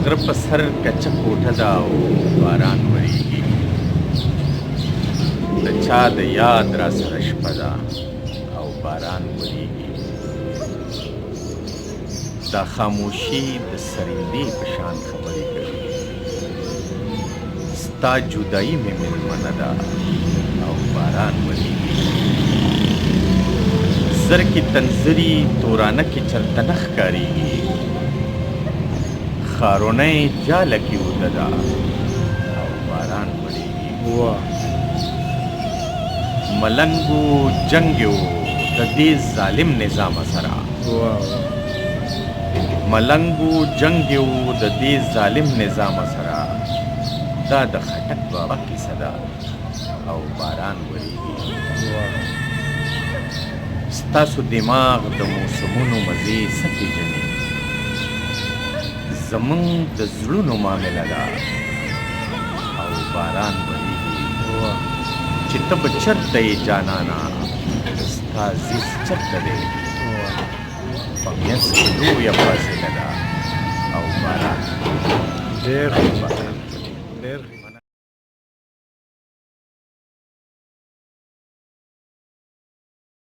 غره په سر کچه کوټه ده او باران وریږي د چا د یاد را سره شپه ده او باران وریږي دا خاموشي د سرندې په شان خبرې کوي ستا جدایي مې مېلمنه ده او باران وریږي زر کې تنظري تورانه کې چرته نه ښکارېږي ښارونه یې جاله کې اوده ده او باران وریږي ملنګو جنګ و د دې ظالم نظام سره ملنګو جنګ و د دې ظالم نظام سره دا د خټک بابا کیسه ده او باران وریږي ستاسو دماغ د موسمونو مزې څه پېژني زمونږ د زړونو معامله ده او باران وریږي چې ته به چېرته یې جانانه ستا عزیز چېرته دی په منځ کې لویه فاصله ده او باران ډېر باران ډېر